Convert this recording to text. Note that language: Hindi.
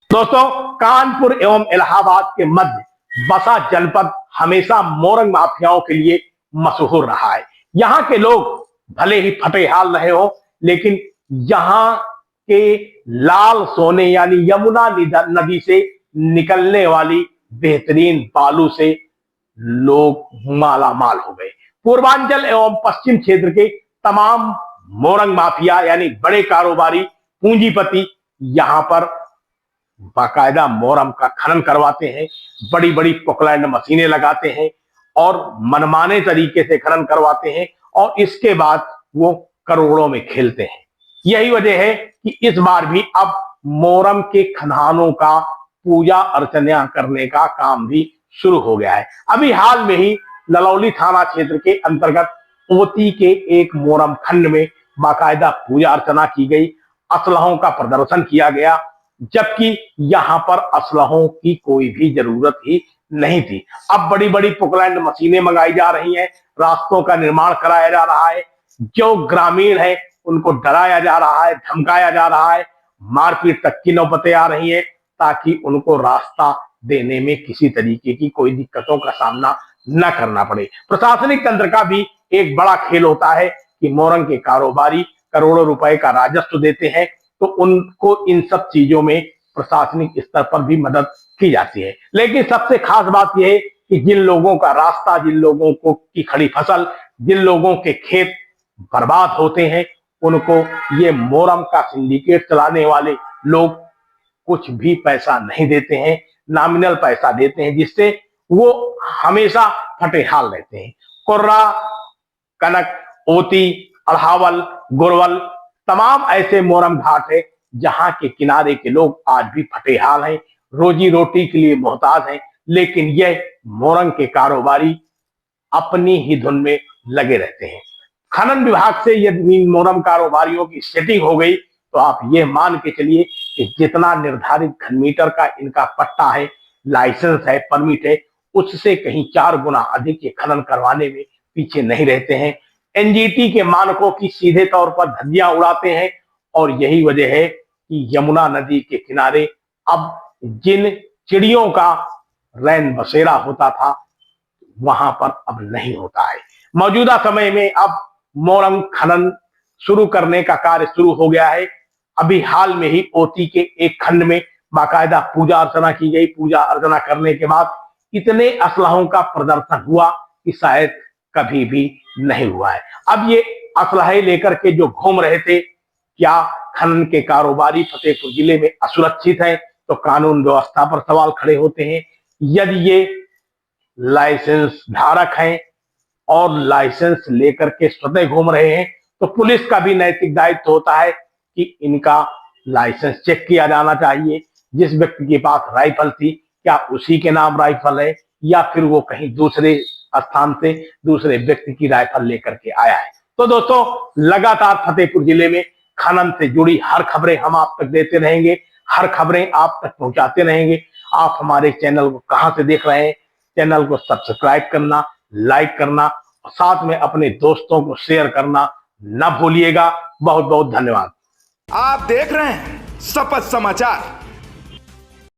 दोस्तों, कानपुर एवं इलाहाबाद के मध्य बसा जनपद हमेशा मोरंग माफियाओं के लिए मशहूर रहा है। यहाँ के लोग भले ही फटेहाल रहे हो, लेकिन यहाँ के लाल सोने यानी यमुना नदी से निकलने वाली बेहतरीन बालू से लोग माला माल हो गए। पूर्वांचल एवं पश्चिम क्षेत्र के तमाम मोरंग माफिया यानी बड़े कारोबारी पूंजीपति यहाँ पर बाकायदा मोरम का खनन करवाते हैं, बड़ी बड़ी पोकलैंड मशीनें लगाते हैं और मनमाने तरीके से खनन करवाते हैं और इसके बाद वो करोड़ों में खेलते हैं। यही वजह है कि इस बार भी अब मोरम के खदानों का पूजा अर्चना करने का काम भी शुरू हो गया है। अभी हाल में ही ललौली थाना क्षेत्र के अंतर्गत ओती के एक मोरम खंड में बाकायदा पूजा अर्चना की गई, असलहों का प्रदर्शन किया गया, जबकि यहां पर असलहों की कोई भी जरूरत ही नहीं थी। अब बड़ी बड़ी पोकलैंड मशीनें मंगाई जा रही हैं, रास्तों का निर्माण कराया जा रहा है, जो ग्रामीण है उनको डराया जा रहा है, धमकाया जा रहा है, मारपीट तक की नौबतें आ रही हैं ताकि उनको रास्ता देने में किसी तरीके की कोई दिक्कतों का सामना न करना पड़े। प्रशासनिक तंत्र का भी एक बड़ा खेल होता है कि मोरंग के कारोबारी करोड़ों रुपए का राजस्व देते हैं, तो उनको इन सब चीजों में प्रशासनिक स्तर पर भी मदद की जाती है। लेकिन सबसे खास बात यह है कि जिन लोगों का रास्ता, जिन लोगों को की खड़ी फसल, जिन लोगों के खेत बर्बाद होते हैं, उनको ये मोरम का सिंडिकेट चलाने वाले लोग कुछ भी पैसा नहीं देते हैं, नॉमिनल पैसा देते हैं, जिससे वो हमेशा फटेहाल रहते हैं। कुर्रा, कनक, ओती, अढ़ावल, गुरवल तमाम ऐसे मोरम घाट है जहां के किनारे के लोग आज भी फटेहाल हैं, रोजी रोटी के लिए मोहताज हैं, लेकिन यह मोरंग के कारोबारी अपनी ही धुन में लगे रहते हैं। खनन विभाग से यदि इन मोरम कारोबारियों की सेटिंग हो गई तो आप ये मान के चलिए कि जितना निर्धारित घन मीटर का इनका पट्टा है, लाइसेंस है, परमिट है, उससे कहीं 4 गुना अधिक ये खनन करवाने में पीछे नहीं रहते हैं। एनजीटी के मानकों की सीधे तौर पर धज्जियां उड़ाते हैं और यही वजह है कि यमुना नदी के किनारे अब जिन चिड़ियों का रैन बसेरा होता था वहां पर अब नहीं होता है। मौजूदा समय में अब मोरंग खनन शुरू करने का कार्य शुरू हो गया है। अभी हाल में ही ओती के एक खंड में बाकायदा पूजा अर्चना की गई। पूजा अर्चना करने के बाद इतने असलहों का प्रदर्शन हुआ कि शायद कभी भी नहीं हुआ है। अब ये असलहे लेकर के जो घूम रहे थे, क्या खनन के कारोबारी फतेहपुर जिले में असुरक्षित हैं? तो कानून व्यवस्था पर सवाल खड़े होते हैं। यदि ये लाइसेंस धारक हैं और लाइसेंस लेकर के स्वतः घूम रहे हैं तो पुलिस का भी नैतिक दायित्व होता है कि इनका लाइसेंस चेक किया जाना चाहिए। जिस व्यक्ति के पास राइफल थी, क्या उसी के नाम राइफल है या फिर वो कहीं दूसरे स्थान से दूसरे व्यक्ति की राइफल लेकर के आया है? तो दोस्तों, लगातार फतेहपुर जिले में खनन से जुड़ी हर खबरें हम आप तक देते रहेंगे, हर खबरें आप तक पहुंचाते रहेंगे। आप हमारे चैनल को कहां से देख रहे हैं, चैनल को सब्सक्राइब करना, लाइक करना और साथ में अपने दोस्तों को शेयर करना न भूलिएगा। बहुत बहुत धन्यवाद। आप देख रहे हैं शपथ समाचार।